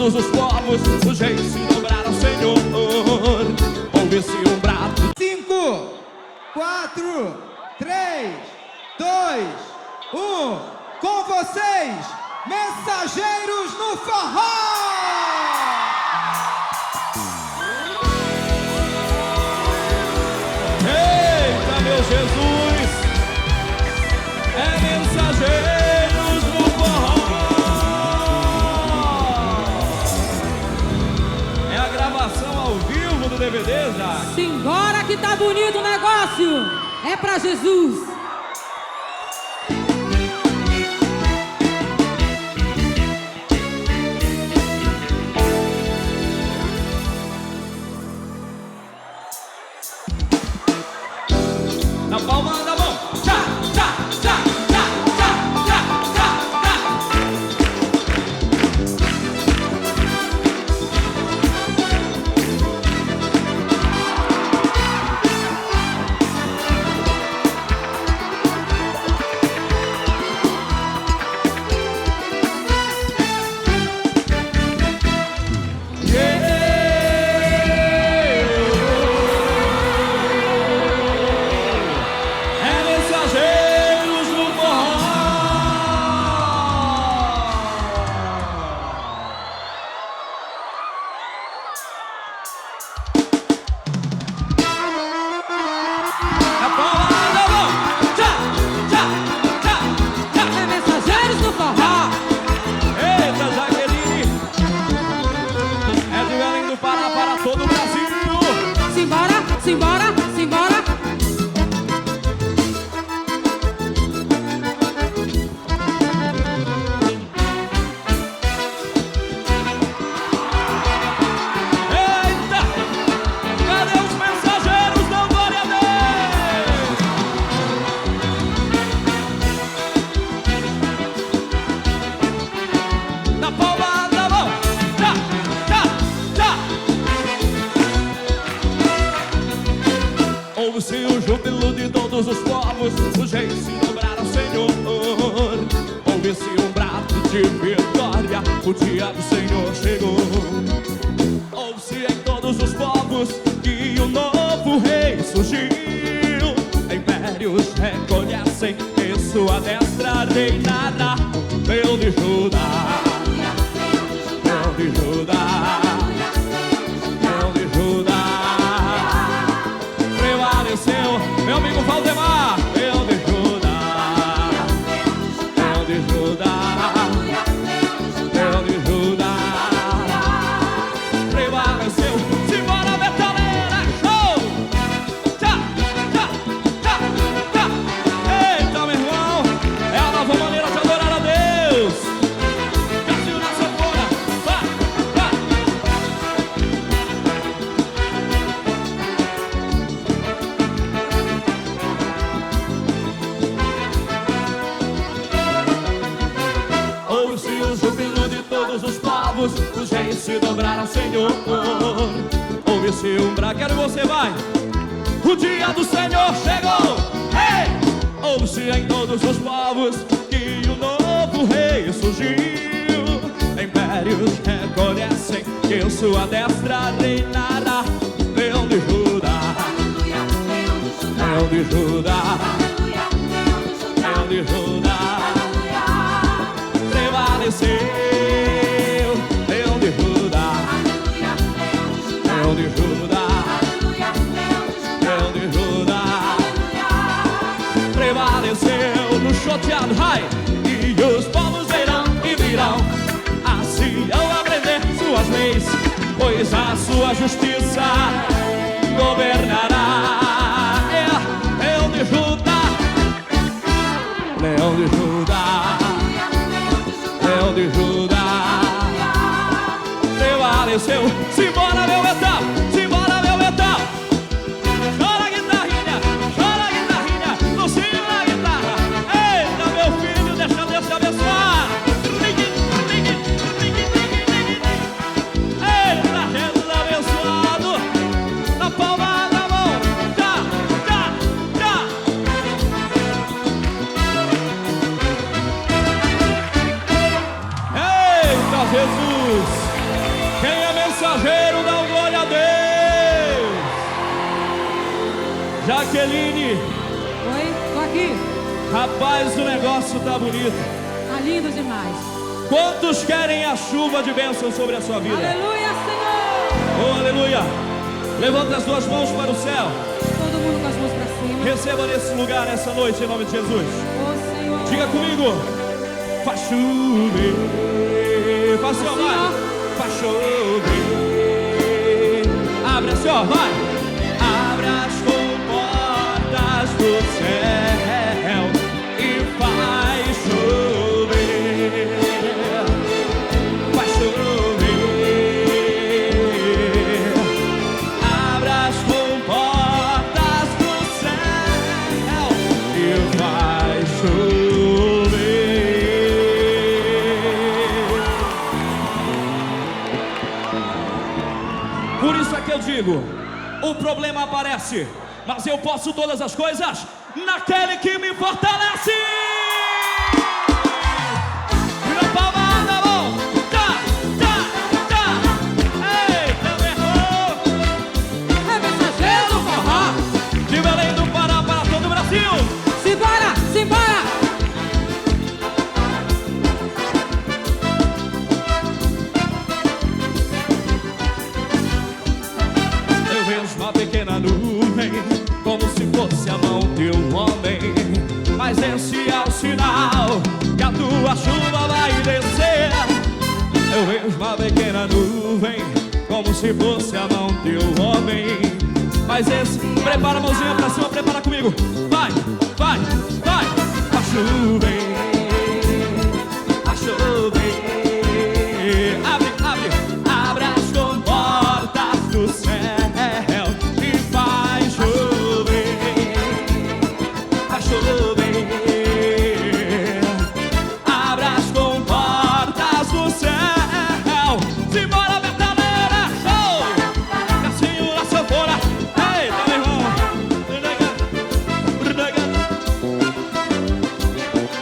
todos os povos, os reis se dobraram ao Senhor. Ouve-se um brado. 5, 4, 3, 2, 1. Com vocês, Mensageiros no Forró! Eita, meu Jesus! É Mensageiros no Forró! É a gravação ao vivo do DVD já. Simbora que tá bonito o negócio! É pra Jesus! Na palma da mão, tchá, tchá, tchá, tchá, tchá, tchá, tchá, tchá. Simbora, simbora. Eita! Cadê os mensageiros? Dão glória a Deus! Na palma da mão! Tchá, tchá, tchá! Ouve-se o júbilo de todos os povos, os reis se dobraram ao Senhor. Ouve-se um brado de vitória, o dia do Senhor chegou. Ouve-se em todos os povos que um novo rei surgiu. Impérios reconhecem que sua destra reinará. Leão de Judá, Leão de Judá, Leão de Judá. Prevaleceu, meu amigo Valdemar. Leão de Judá, Leão de Judá, Leão de Judá. Prevaleceu, simbora metaleira, show! Tchá, tchá, tchá, tchá. Eita, meu irmão, é a nova maneira de adorar a Deus. Cassio na sanfona, vai, vai. Ouve-se o júbilo de todos os povos, os reis se dobraram ao Senhor. Ouve-se um brado, quero você, vai. O dia do Senhor chegou. Ei! Ouve-se em todos os povos que um novo rei surgiu. Impérios reconhecem que sua destra reinará. Leão de Judá, Leão de Judá, Leão de Judá. Prevaleceu, Leão de Judá, Leão de Judá, Leão de Judá. Prevaleceu no choteado, ai. E os povos verão e virão a Sião aprender suas leis, pois a sua justiça governará. É Leão de Judá, Leão de Judá, Leão de Judá. Prevaleceu, simbora meu metal, simbora meu metal. Chora a guitarrinha, Lucinho na guitarra. Eita, meu filho, deixa Deus te abençoar. Eita, Jesus abençoado. Jaqueline, Oi, tô aqui. rapaz, o negócio tá bonito. Tá lindo demais. Quantos querem a chuva de bênção sobre a sua vida? Aleluia, Senhor. Oh, aleluia. Levanta as duas mãos para o céu. Todo mundo com as mãos pra cima. Receba nesse lugar, nessa noite, em nome de Jesus. Ô, Senhor. Diga comigo. Faz chover. Faz assim, ó, vai. ó. Faz chover. Abre assim, ó, vai. Abre as comportas do céu e faz chover. Faz chover. Abre as comportas do céu e vai chover. Por isso é que eu digo, o problema aparece, mas eu posso todas as coisas naquele que me fortalece. Vira a palma na mão. Tá, tá, tá. Eita, meu irmão. É mensageiro do forró. De Belém do Pará para todo o Brasil. Simbora, simbora. Eu vejo uma pequena nuvem, como se fosse a mão de um homem. Mas esse é o sinal que a tua chuva vai descer. Eu vejo uma pequena nuvem, como se fosse a mão de um homem. Mas esse, prepara a mãozinha pra cima, prepara comigo. Vai, vai, vai. Vai chover, vai chover. Abre, abre, abre as comportas do céu e vai chover, vai chover. Abre as comportas do céu. Simbora, metaleira, show! Cassinho na sanfona. Eita, meu irmão.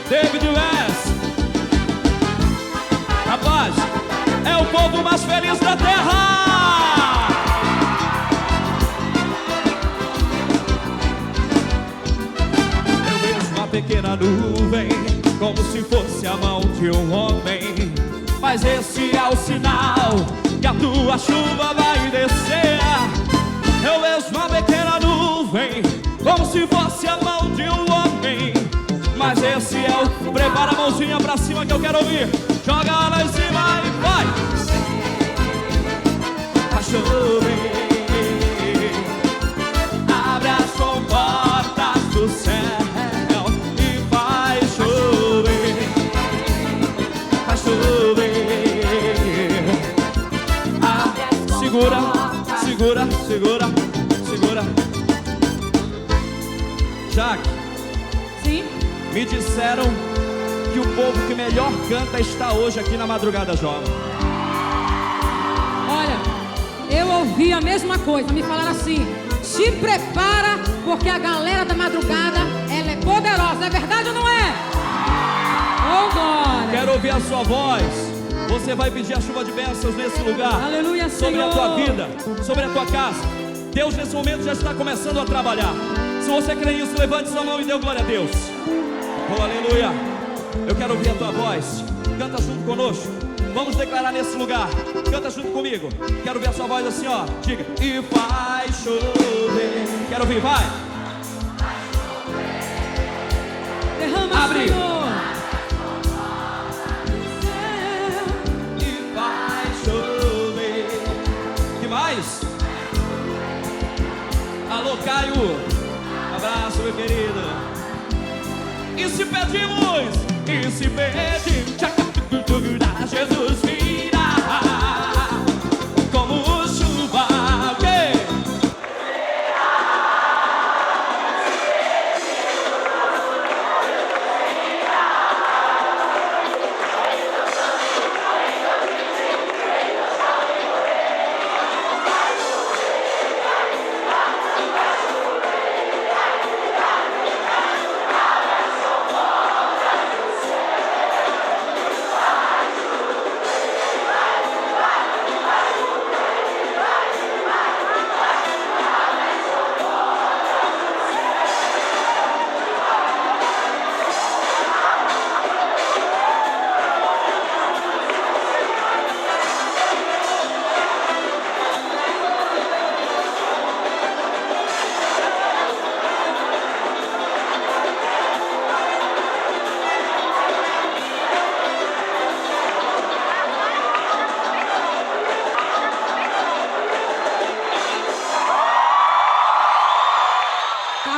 David West. Rapaz, é o povo mais feliz da terra. Eu vejo uma pequena nuvem, como se fosse a mão de um homem. Mas esse é o sinal que a tua chuva vai descer. Eu vejo uma pequena nuvem, como se fosse a mão de um homem. Mas esse é o... Prepara a mãozinha pra cima que eu quero ouvir. Joga lá em cima e vai. Vai chover. Abre as comportas do céu e vai chover. Vai chover. Ah, segura, segura, segura, segura. Jaque, Sim. me disseram que o povo que melhor canta está hoje aqui na Madrugada Jovem. Olha, eu ouvi a mesma coisa. Me falaram assim: se prepara, porque a galera da madrugada, ela é poderosa. É verdade ou não é? Oh, glória. Quero ouvir a sua voz. Você vai pedir a chuva de bênçãos nesse lugar. Aleluia, Sobre a Senhor. tua vida, sobre a tua casa. Deus nesse momento já está começando a trabalhar. Se você crê nisso, levante sua mão e dê glória a Deus. Oh, aleluia. Eu quero ouvir a tua voz. Canta junto conosco. Vamos declarar nesse lugar. Canta junto comigo. Quero ouvir a sua voz assim, ó. Diga. E vai chover. Quero ouvir, vai. Derrama, Abre. Senhor. E vai chover. Que mais? Alô, Caio. Abraço, meu querido. E se pedimos? E se pedimos? Jesus virá como chuva. O quê?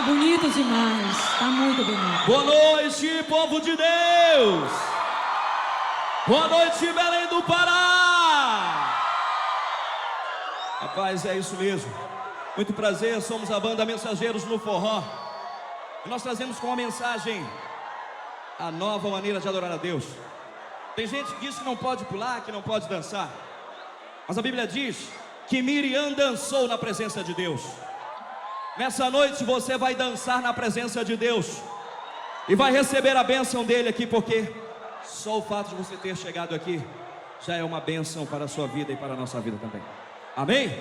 bonito demais. Tá muito bonito. Boa noite, povo de Deus. Boa noite, Belém do Pará. Rapaz, é isso mesmo. Muito prazer, somos a banda Mensageiros no Forró. E nós trazemos com uma mensagem a nova maneira de adorar a Deus. Tem gente que diz que não pode pular, que não pode dançar. Mas a Bíblia diz que Miriam dançou na presença de Deus. Nessa noite você vai dançar na presença de Deus e vai receber a bênção dele aqui, porque só o fato de você ter chegado aqui já é uma bênção para a sua vida e para a nossa vida também. Amém?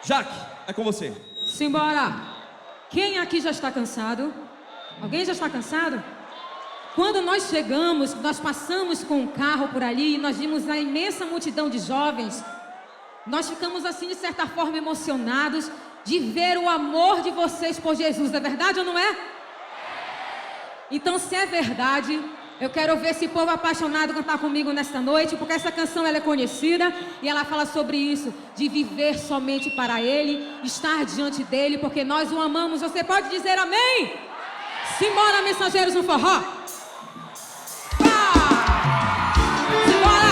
Jaque, é com você. Simbora! Quem aqui já está cansado? Alguém já está cansado? Quando nós chegamos, nós passamos com o carro por ali e nós vimos a imensa multidão de jovens. Nós ficamos assim, de certa forma, emocionados de ver o amor de vocês por Jesus. É verdade ou não é? Então, se é verdade, eu quero ver esse povo apaixonado cantar comigo nesta noite, porque essa canção ela é conhecida e ela fala sobre isso, de viver somente para Ele, estar diante dEle, porque nós o amamos. Você pode dizer amém? Simbora, Mensageiros no Forró! Simbora!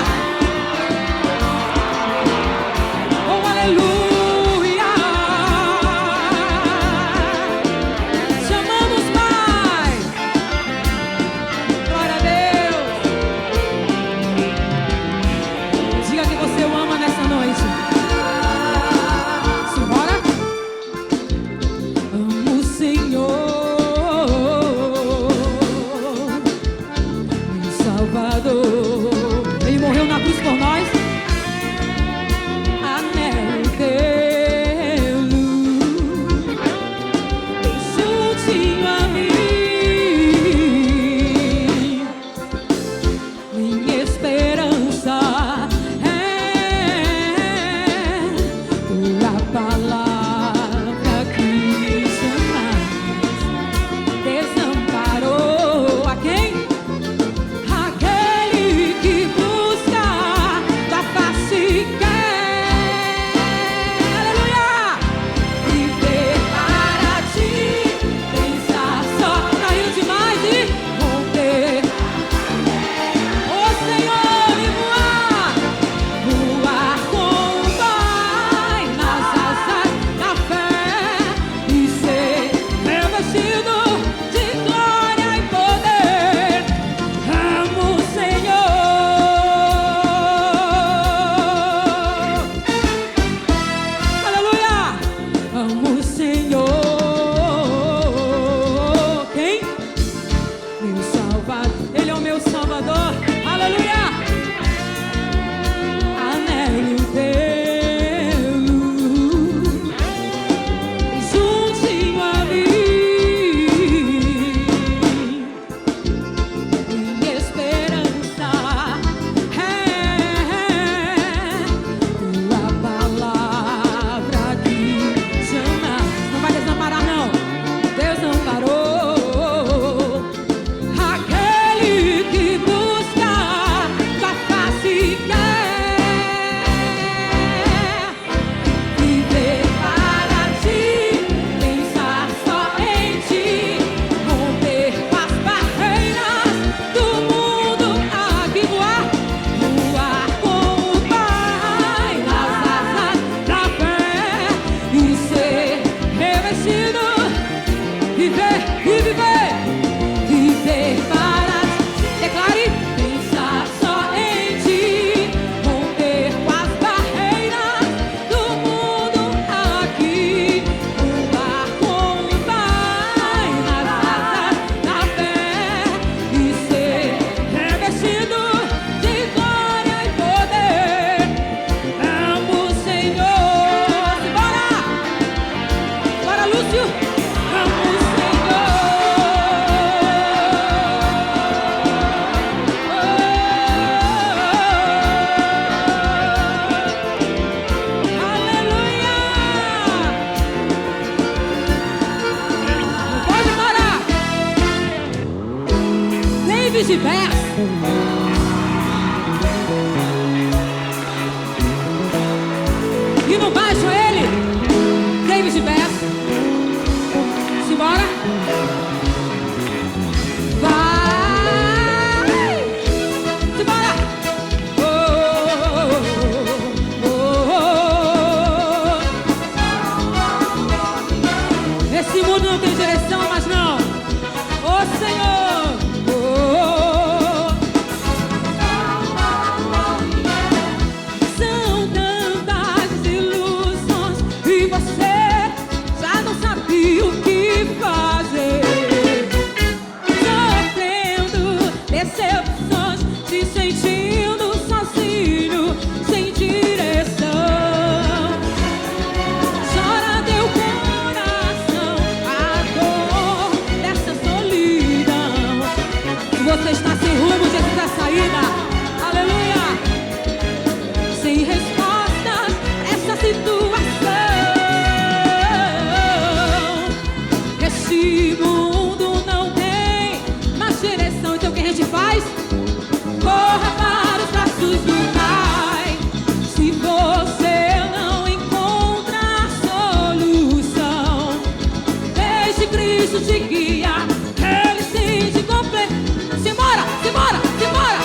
Oh, aleluia! Ele morreu na cruz por nós. Anelo teu, juntinho a mim, minha esperança é tua palavra que jamais desamparou. A quem? Ele é o meu Salvador, aleluia! Anelo teu, juntinho a mim, minha esperança é tua palavra que jamais não vai desamparar, não. Deus não parou. De verso. E no baixo ele, David Bass. Simbora. Esse mundo não tem direção, mas não. Ô Senhor, são tantas ilusões e você já não sabia o que fazer. Sofrendo decepções, se sentindo sozinho, sem direção. Chora teu coração, a dor dessa solidão. Você está sem rumo, Jesus da saída. Aleluia. Sem respostas, essa situação. Esse mundo não tem mais direção. Então o que a gente faz? Corra para os braços do Pai. Se você não encontra a solução, deixe Cristo te guiar. Ele sim te completa. Simbora, simbora, simbora.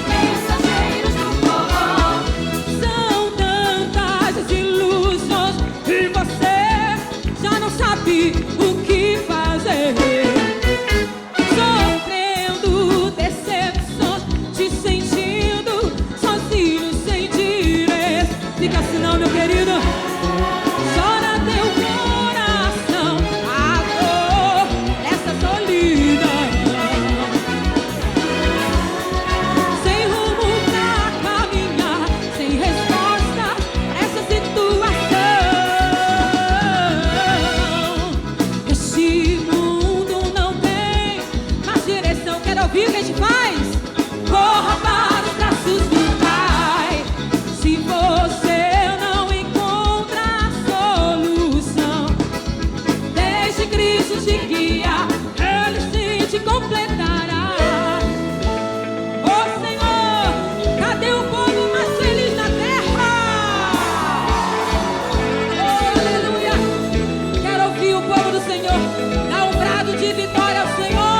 Mensageiros do forró. São tantas desilusões e você já não sabe o que fazer. Sofrendo decepções, te sentindo sozinho, sem direção. Fica assim não, meu querido. Chora teu coração, a dor dessa solidão. Sem rumo pra caminhar, sem resposta essa situação. Este mundo não tem mais direção. Quero ouvir o que a gente faz? Corra para os braços do Pai. Se você não encontra a solução, deixe Cristo te guiar. Ele sim te completará. Ô Senhor, cadê o povo mais feliz na terra? Oh, aleluia. Quero ouvir o povo do Senhor dar um brado de vitória ao Senhor.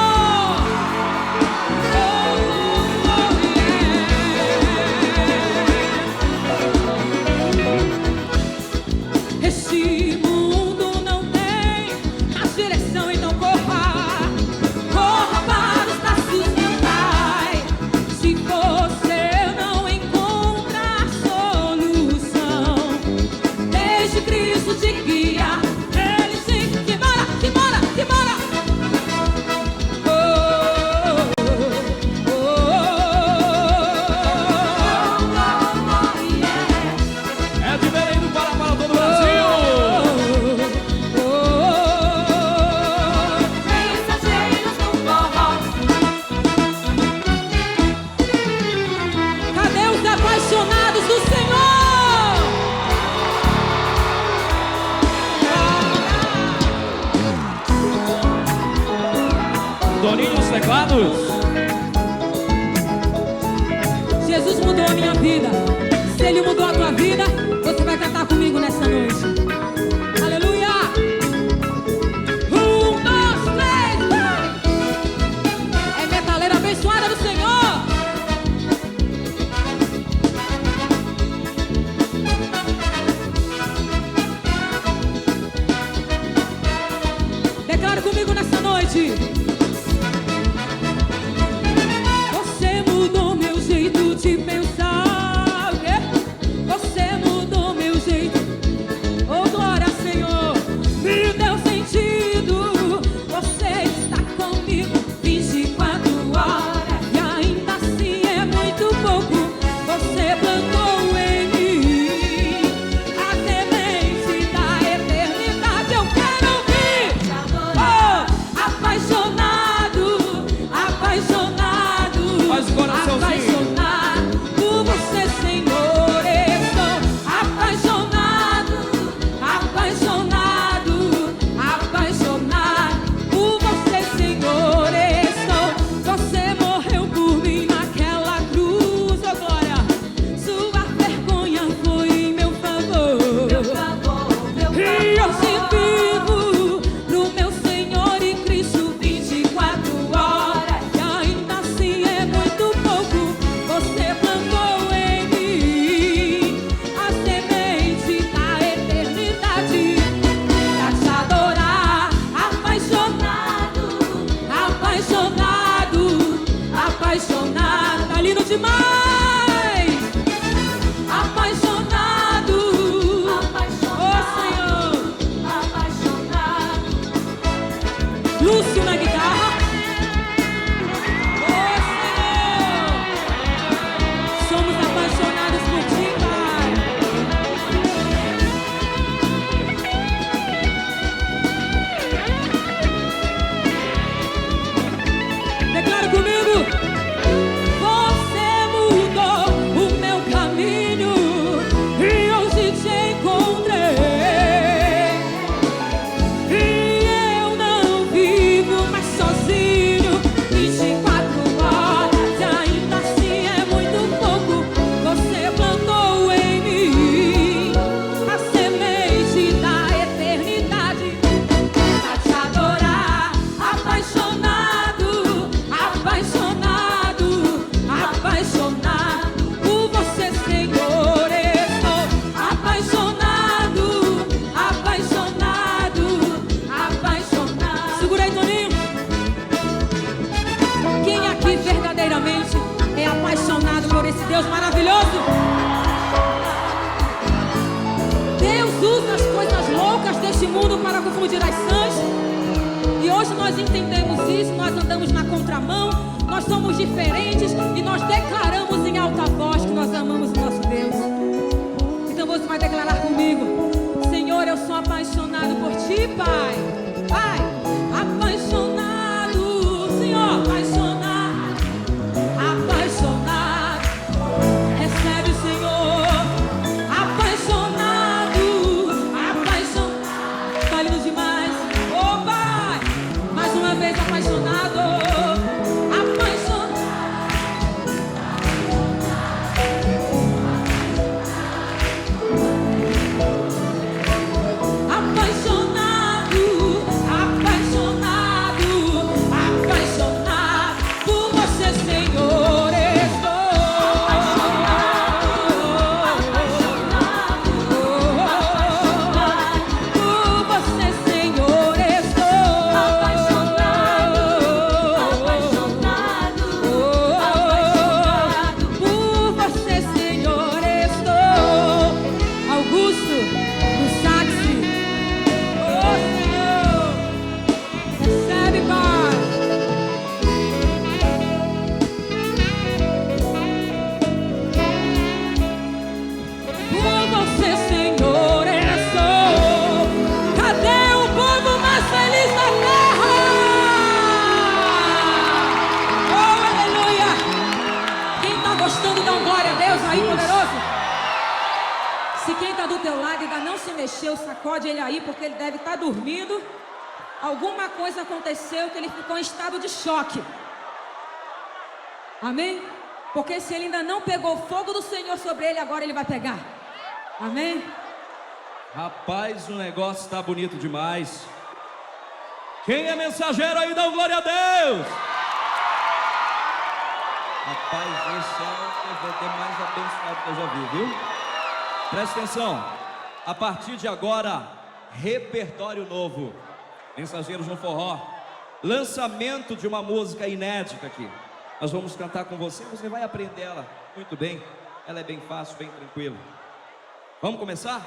Este mundo não tem mais direção, então corra, corra para os braços do Pai. Se você não encontra a solução, deixe Cristo te guiar. Ele sim, simbora, simbora, simbora. É de Belém do Pará para todo o Brasil. Mensageiros do forró. Cadê os apaixonados do Senhor? Toninho nos teclados. Jesus mudou a minha vida. Se Ele mudou a tua vida, você vai cantar comigo nessa noite. Aleluia! 1, 2, 3, vai! É metaleira abençoada do Senhor. Declara comigo nessa noite. Você mudou meu jeito de pensar. Você mudou meu jeito. Oh, glória, Senhor. Me deu sentido. Você está comigo 24 horas. E ainda assim é muito pouco. Você plantou em mim a semente da eternidade. Eu quero ouvir. Oh, apaixonado. apaixonado por esse Deus maravilhoso. Deus usa as coisas loucas deste mundo para confundir as sãs. E hoje nós entendemos isso, nós andamos na contramão, nós somos diferentes e nós declaramos em alta voz que nós amamos o nosso Deus. Então você vai declarar comigo: Senhor, eu sou apaixonado por Ti, Pai. Pai, apaixonado, Senhor, apaixonado, apaixonado. Recebe o Senhor, apaixonado, apaixonado. Tá lindo demais. Oh, Pai, mais uma vez apaixonado, apaixonado. Mexeu, sacode ele aí, porque ele deve estar dormindo. Alguma coisa aconteceu que ele ficou em estado de choque. Amém? Porque se ele ainda não pegou o fogo do Senhor sobre ele, agora ele vai pegar. Amém? Rapaz, o negócio está bonito demais. Quem é mensageiro aí, dá glória a Deus. Rapaz, esse é o DVD mais abençoado que eu já vi, viu? Presta atenção. A partir de agora, repertório novo. Mensageiros no Forró. Lançamento de uma música inédita aqui. Nós vamos cantar com você, você vai aprender ela muito bem. Ela é bem fácil, bem tranquila. Vamos começar?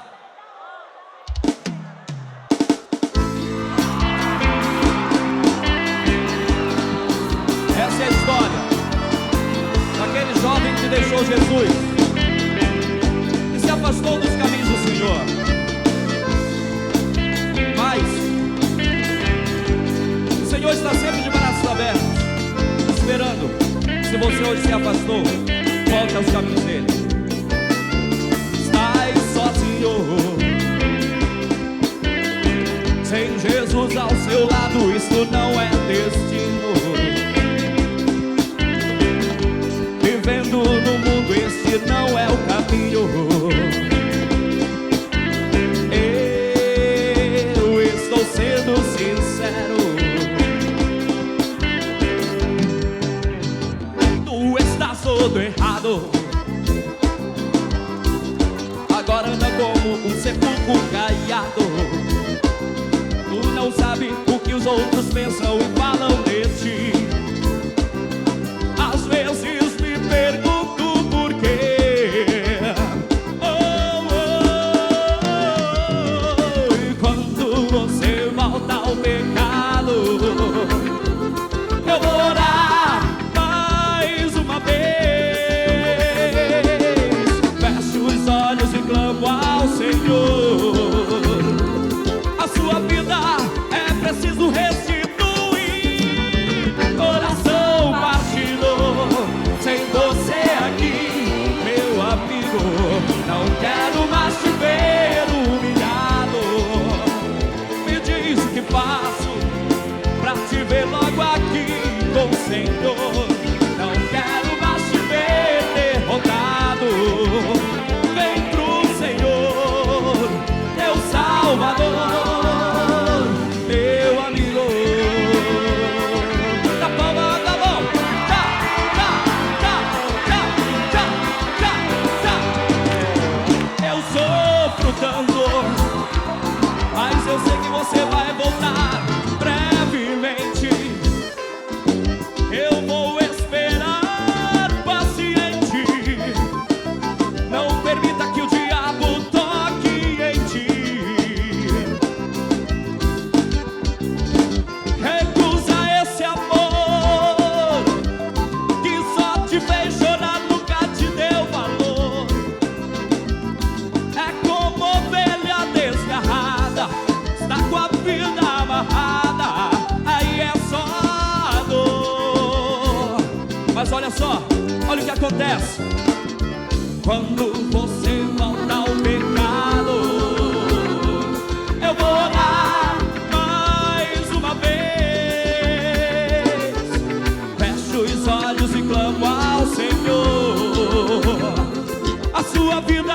Essa é a história daquele jovem que deixou Jesus e se afastou dos caminhos do Senhor. Mas o Senhor está sempre de braços abertos, esperando. Se você hoje se afastou, volte aos caminhos dele. Estás sozinho, sem Jesus ao seu lado, isso não é destino. Vivendo no mundo, esse não é o caminho. Eu estou sendo sincero. Tu estás todo errado. Agora anda como um sepulcro caiado. Tu não sabe o que os outros pensam e falam só, olha o que acontece. Quando você volta ao pecado, eu vou orar mais uma vez. Fecho os olhos e clamo ao Senhor. A sua vida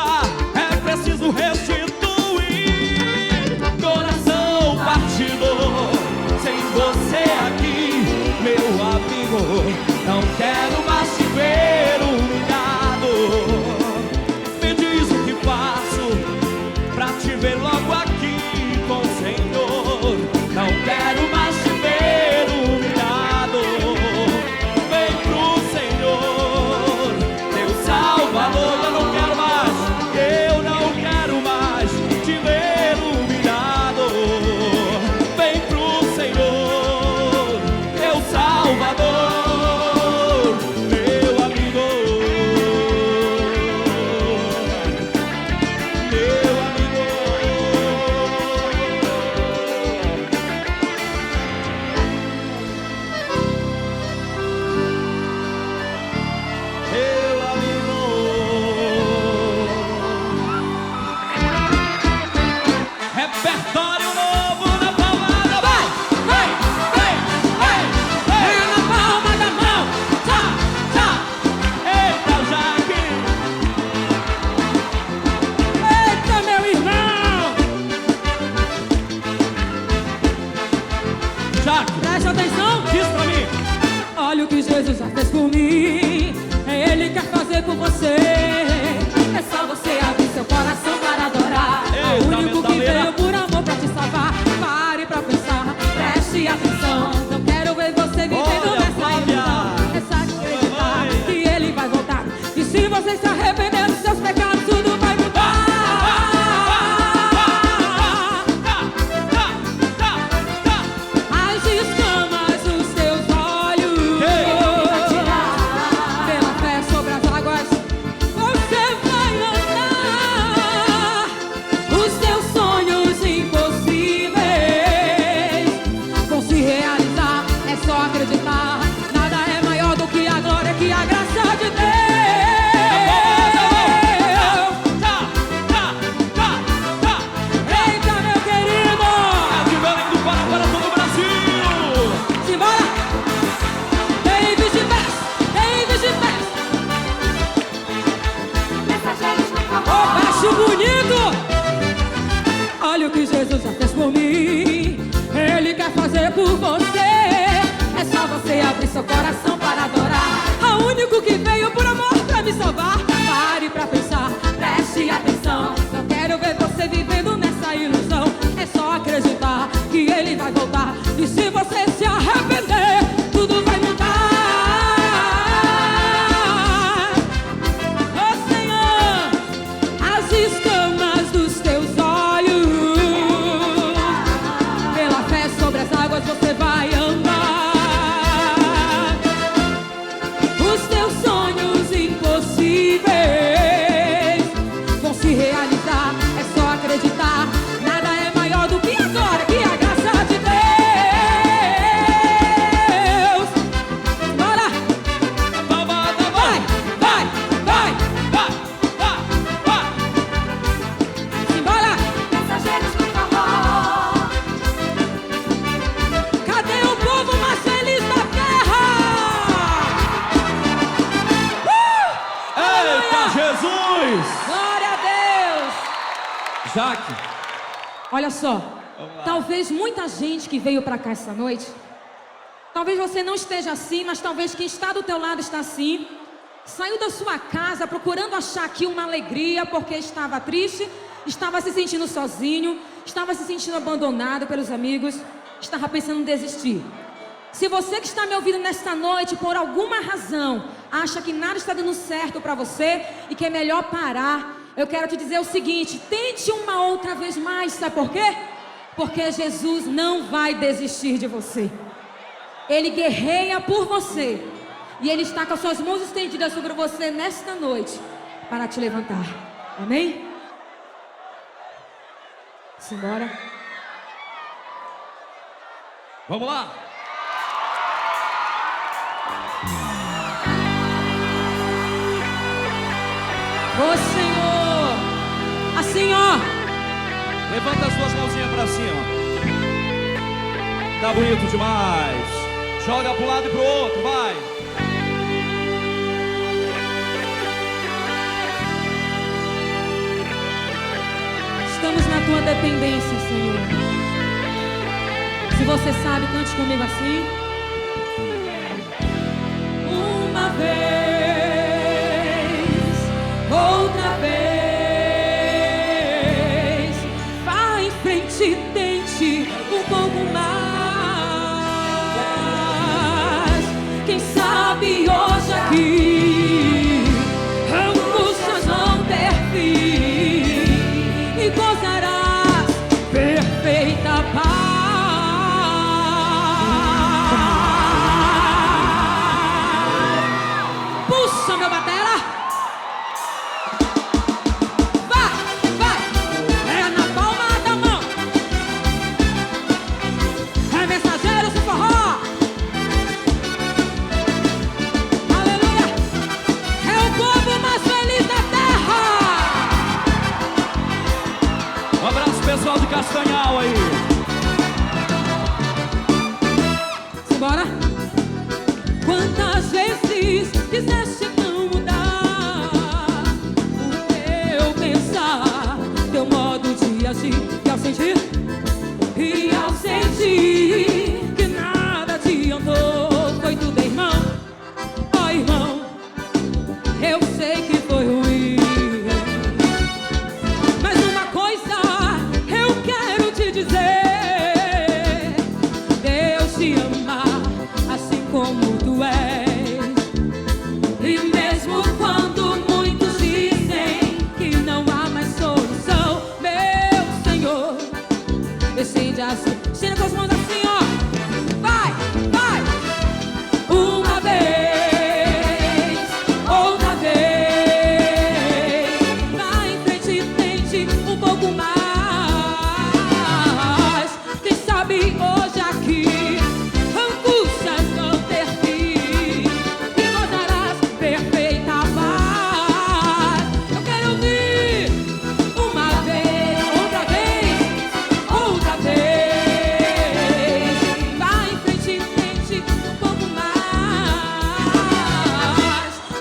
é preciso restituir. Coração partido, sem você aqui, meu amigo, não quero mais te ver humilhado. Me diz o que faço pra te ver logo aqui com o Senhor. Não quero mais te ver humilhado. Vem pro Senhor, teu Salvador. Eu não quero mais te ver humilhado. Vem pro Senhor, teu Salvador, meu amigo, meu amigo. Meu amigo. Repertório novo na palma da mão. Vem, vem, vem, vem. Na palma da mão. Tá, tá. Eita, Jaque. Eita, meu irmão. Jaque, Presta atenção. diz pra mim. Olha o que Jesus já fez por mim. Ele quer fazer por você. É só você abrir seu coração para adorar. Eita, O único que metaleira. veio por amor pra te salvar. Pare pra pensar, preste atenção. Não quero ver você vivendo Olha, nessa Flávia. ilusão. É só acreditar Mamãe. que ele vai voltar. E se você se arrepender dos seus pecados, tudo vai mudar. As escamas dos seus olhos, pela fé sobre as águas, você vai andar. Os seus sonhos impossíveis vão se realizar. É só acreditar. Nada é maior do que a glória, que a graça de Deus. Eita, meu querido! De Belém do Pará para todo o Brasil. Simbora! David de Pés! David de Pés! Mensageiros do Ô, forró. baixo bonito! Olha o que Jesus já fez por mim. Ele quer fazer por você. É só você abrir seu coração para adorar. O único que veio por amor pra me salvar. Pare pra pensar, preste atenção. Não quero ver você vivendo nessa ilusão. É só acreditar que ele vai voltar. E se você se arrepender, tudo vai mudar. Ô Senhor, as escamas dos teus olhos, pela fé sobre as águas você vai andar. Os teus sonhos impossíveis vão se realizar. É só acreditar. Nada é maior do que a glória, que a graça de Deus. Bora! Palma da mão. Vai, vai, vai! Vai, vai, vai. Simbora! Mensageiros do forró. Cadê o povo mais feliz da terra? Eita, Jesus. Glória a Deus! Jaque, Olha só, talvez muita gente que veio pra cá essa noite, talvez você não esteja assim, mas talvez quem está do teu lado está assim. Saiu da sua casa procurando achar aqui uma alegria porque estava triste, estava se sentindo sozinho, estava se sentindo abandonado pelos amigos, estava pensando em desistir. Se você que está me ouvindo nesta noite, por alguma razão, acha que nada está dando certo para você e que é melhor parar, eu quero te dizer o seguinte: tente uma outra vez mais, sabe por quê? Porque Jesus não vai desistir de você. Ele guerreia por você. E Ele está com as suas mãos estendidas sobre você nesta noite para te levantar. Amém? Simbora. vamos lá. Ô Senhor, assim ó, Levanta as duas mãozinhas pra cima. Tá bonito demais. Joga pro lado e pro outro, vai. estamos na tua dependência, Senhor. Se você sabe, cante comigo assim. Uma vez, outra vez, vá em frente e tente um pouco mais. Quem sabe hoje aqui angústias vão ter fim e gozarás perfeita paz. Puxa, meu batera! Vai, vai! É na palma da mão. É Mensageiros do Forró. Aleluia! É o povo mais feliz da terra. Um abraço pessoal de Castanhal aí. Simbora! Quantas vezes quiseste não mudar o teu pensar, teu modo de agir, e ao sentir que nada adiantou, foi tudo irmão, ó irmão, eu sei que foi ruim, mas uma coisa eu quero te dizer: Deus te ama assim como tu és. E mesmo quando muitos dizem que não há mais solução, meu Senhor, descende assim, cheira com as mãos assim, ó. Vai, vai! Uma vez, outra vez, vai em frente e tente um pouco mais. Quem sabe hoje aqui angústias vão ter fim e gozarás perfeita paz. Eu quero ouvir uma vez, outra vez, outra vez. Vai em frente e tente um pouco mais.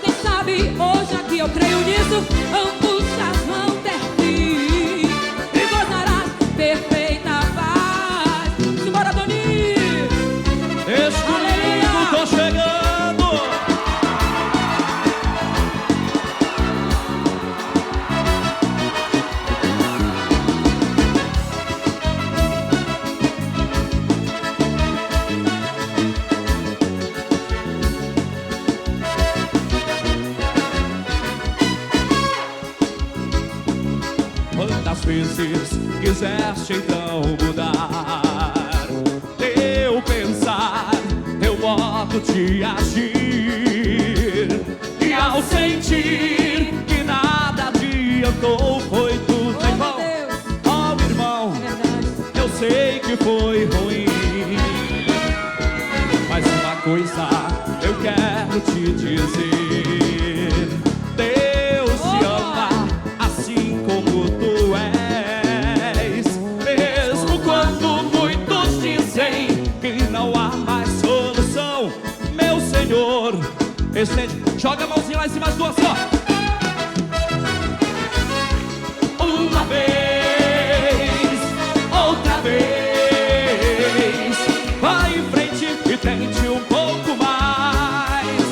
Quem sabe hoje aqui, eu creio nisso, angústias vão ter fim e gozarás perfeita paz. Simbora, Toninho! Escolhido, tô chegando. Quantas vezes quiseste então mudar teu pensar, teu modo de agir, e ao sentir que nada adiantou, foi tudo em vão. Deus! Ó irmão, É verdade. eu sei que foi ruim, mas uma coisa eu quero te dizer: Deus te ama assim como tu és. Mesmo quando muitos dizem que não há mais solução, meu Senhor, estende, joga a mãozinha lá em cima, as duas, ó. Uma vez, outra vez, vai em frente e tente um pouco mais.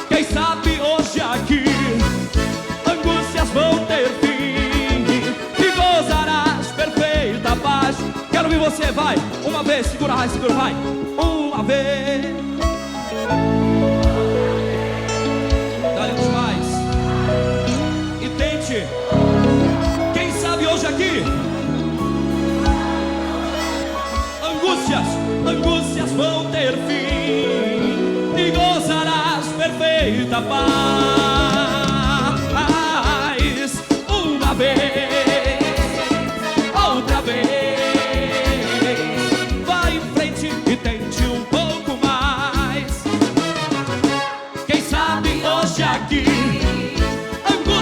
Quem sabe hoje aqui angústias vão ter fim e gozarás perfeita paz. Quero ver você, vai. Uma vez, segura, vai, segura, vai. Uma vez. Dá-lhe demais. E tente. Quem sabe hoje aqui angústias vão ter fim e gozarás perfeita paz. Uma vez, outra vez, vai em frente e tente um pouco mais. Quem sabe hoje aqui angústias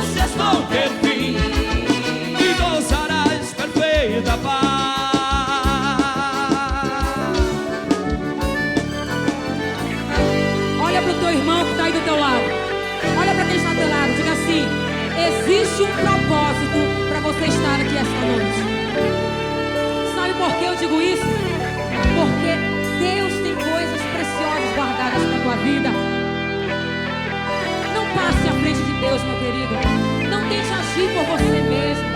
aí do teu lado. Olha para quem está do teu lado, diga assim: existe um propósito para você estar aqui esta noite. Sabe por que eu digo isso? Porque Deus tem coisas preciosas guardadas para a tua vida. Não passe à frente de Deus, meu querido. Não tente agir por você mesmo.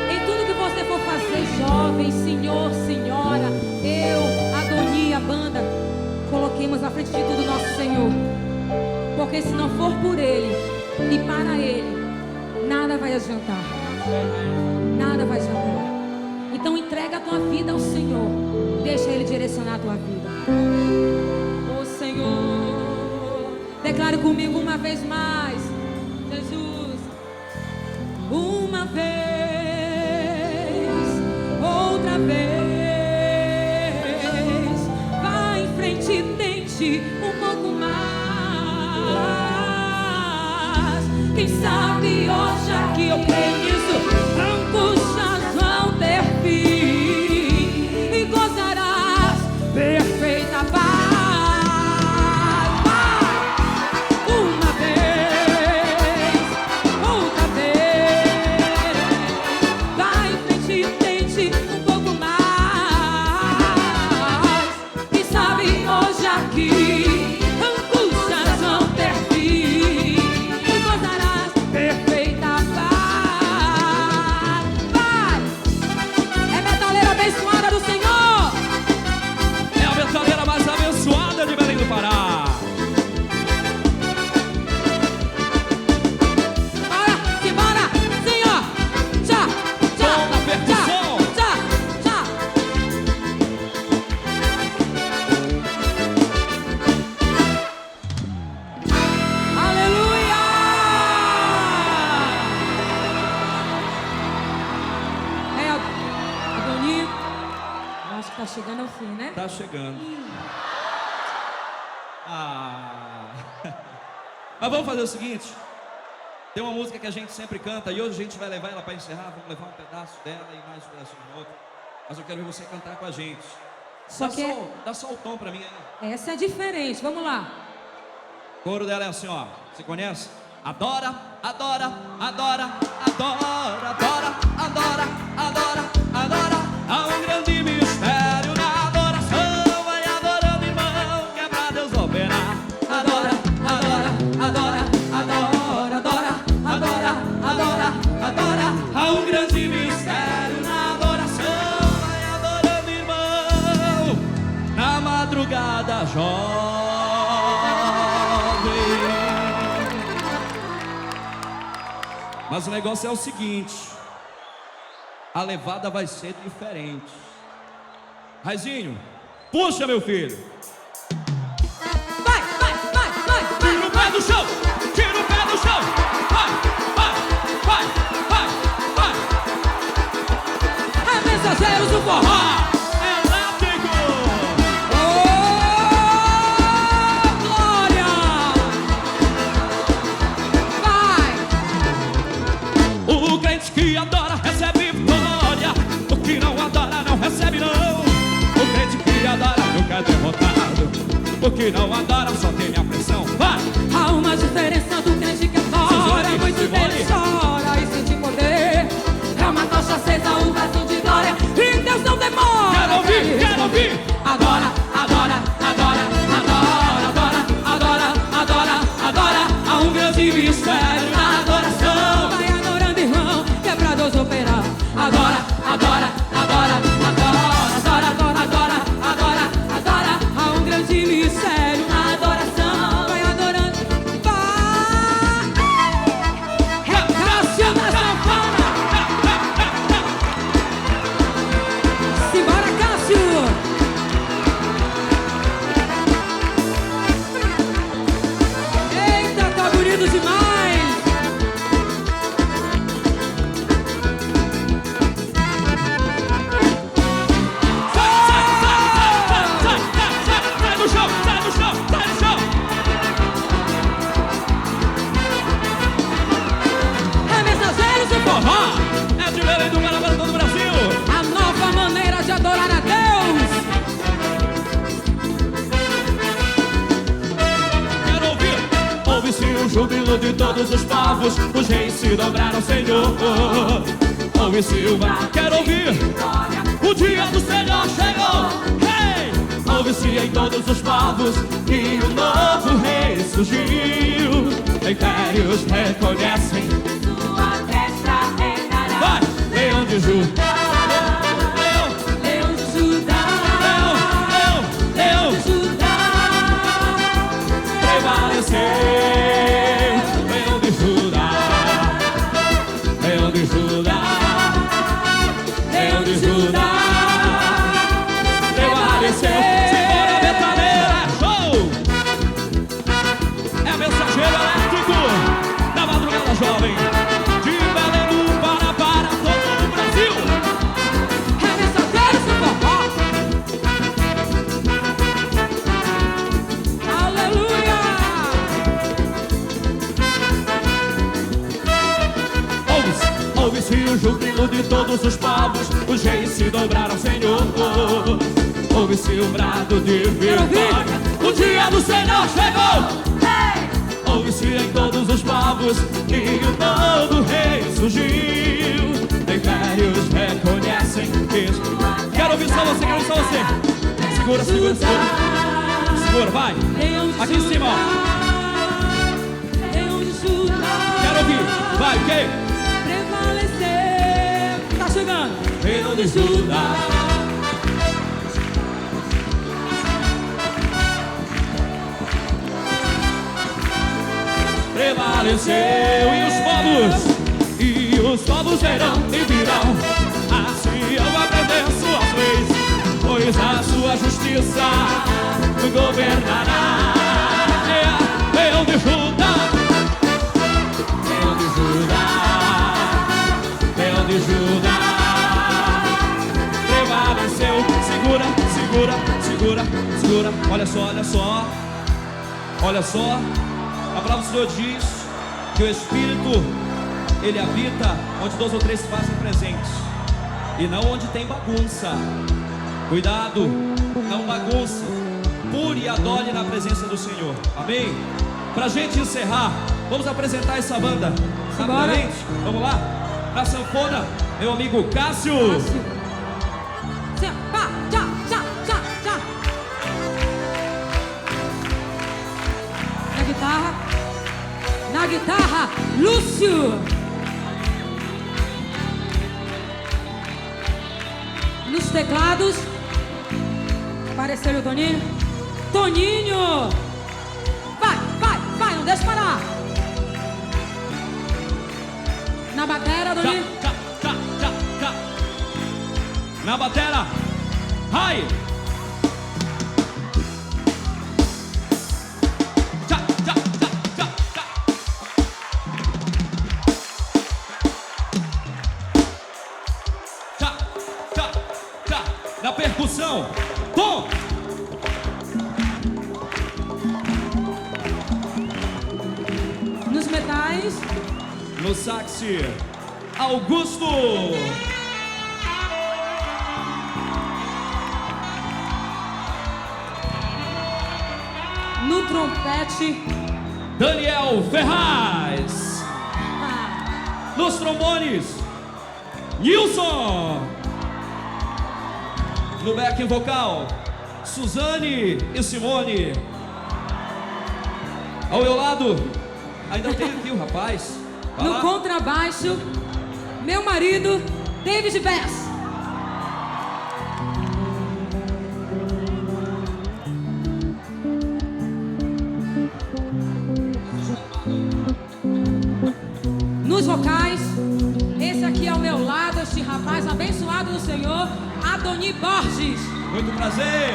Em tudo que você for fazer, jovem, senhor, senhora, eu, Adonia, a banda, coloquemos à frente de tudo nosso Senhor. Porque se não for por Ele e para Ele, nada vai adiantar. Nada vai adiantar. Então entrega a tua vida ao Senhor. Deixa Ele direcionar a tua vida. Ô Senhor, declare comigo uma vez mais. Jesus, uma vez, outra vez, vá em frente e tente um pouco mais. Quem sabe hoje aqui eu creio nisso, angústias vão ter fim e gozarás perfeita paz. Uma vez, outra vez, vai em frente e tente um pouco mais. Quem sabe hoje aqui angústias vão ter fim e gozarás perfeita paz. Vai! É metaleira abençoada do Senhor. É a metaleira mais abençoada de Belém do Pará. Bora, simbora, Senhor. Tchá, tchá, Som na percussão. tchá, tchá. Aleluia! É, Adoninho, eu acho que tá chegando ao fim, né? Tá chegando. Mas vamos fazer o seguinte. Tem uma música que a gente sempre canta e hoje a gente vai levar ela para encerrar. Vamos levar um pedaço dela e mais um pedaço de outro. Mas eu quero ver você cantar com a gente. Só que Dá só o tom pra mim aí. essa é diferente, vamos lá. O coro dela é assim, ó. Você conhece? Adora, adora, adora, adora, adora, adora, adora, adora. Há um grande mistério na adoração. Vai adorando, irmão, que é pra Deus operar. Adora, adora, adora, adora, adora, adora, adora, adora. Há um grande mistério na adoração. Vai adorando, irmão, na madrugada jovem. Mas o negócio é o seguinte: a levada vai ser diferente. Raizinho, puxa, meu filho. Vai, vai, vai, vai, vai. Tira o pé do chão, tira o pé do chão. Vai, vai, vai, vai, vai. É Mensageiros do Forró. Elétrico. Oh, glória. Vai. O crente que adora recebe vitória. O que não adora não recebe não. O crente que adora nunca é derrotado. O que não adora só tem a pressão. Vai! Há uma diferença do crente que adora. Muitos deles chora e sente poder. É uma tocha acesa, um vazio de glória. E Deus não demora. Quero ouvir, quero ouvir. Adora, adora, adora, adora, adora, adora, adora, adora. Há um grande mistério na adoração. Vai adorando, irmão, que é pra Deus operar. Adora, adora, adora, adora, adora, adora, adora, adora. Há um grande mistério na adoração. Vai adorando, vai. Recácio da sanfona. Simbora, Cássio. júbilo de todos os povos, os reis se dobraram ao Senhor. Ouve-se uma, quero ouvir, o dia do Senhor chegou. Hey! Ouve-se em todos os povos, e um novo rei surgiu. Impérios reconhecem, Sua destra reinará. vai, Leão de Judá. Leão de Judá. Leão de Judá. prevaleceu, Leão de Judá, Leão de Judá, Leão de Judá, prevaleceu. Simbora, metaleira, show! É mensageiro elétrico da madrugada jovem, de Belém do Pará para todo o Brasil. É mensageiro do forró. Aleluia. Ouve-se o júbilo de todos os povos, os reis se dobraram ao Senhor. Ouve-se o brado de vitória, o dia do Senhor chegou. Ouve-se em todos os povos, e o novo rei surgiu. Impérios reconhecem isso. Quero ouvir só você, quero ouvir só você. Segura, segura, segura. Segura, vai. Aqui em cima, ó. Leão de Judá. Quero ouvir. Vai, o quê? Prevalecer. Tá chegando. Leão de Judá. Prevaleceu, e os povos verão e virão a Sião aprender suas leis, pois a sua justiça governará. Leão de Judá, Leão de Judá, Leão de Judá, prevaleceu. Segura, segura, segura, segura. Olha só, olha só, olha só. A palavra do Senhor diz que o Espírito, ele habita onde 2 ou 3 se fazem presentes, e não onde tem bagunça. Cuidado, não bagunce. Pure e adore na presença do Senhor. Amém? Pra gente encerrar, vamos apresentar essa banda rapidamente. Vamos lá? Na sanfona, meu amigo Cássio. Pá, tchá, tchá, tchá, tchá. Na guitarra, Lúcio. Nos teclados, apareceu o Toninho. Toninho! Vai, vai, vai, não deixa parar. Na batera, Toninho. Tchá, tchá, tchá, tchá. Na batera, ai! Tchá, tchá, tchá, tchá, tchá. Tchá, tchá, tchá. Na percussão, tom! Nos metais, No sax, Augusto! no trompete, Daniel Ferraz! ah, Nos trombones, Nilson! No backing vocal, Suzane e Simone. Ao meu lado, ainda tem aqui o rapaz. Vai no lá. contrabaixo, meu marido, David Bass. Nos vocais, esse aqui ao meu lado, este rapaz abençoado do Senhor, Adoni Borges. Muito prazer.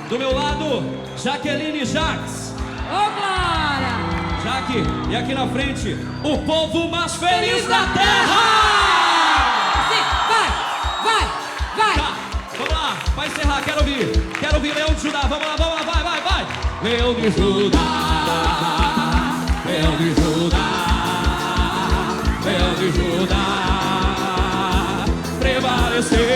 Do meu lado, Jaqueline Jacques. Ô, glória! Jaque, e aqui na frente, o povo mais feliz da terra! Sim, vai, vai, vai! Tá, vamos lá, vai encerrar, quero ouvir Leão de Judá, vamos lá, vai! Leão de Judá, Leão de Judá, Leão de Judá, prevaleceu.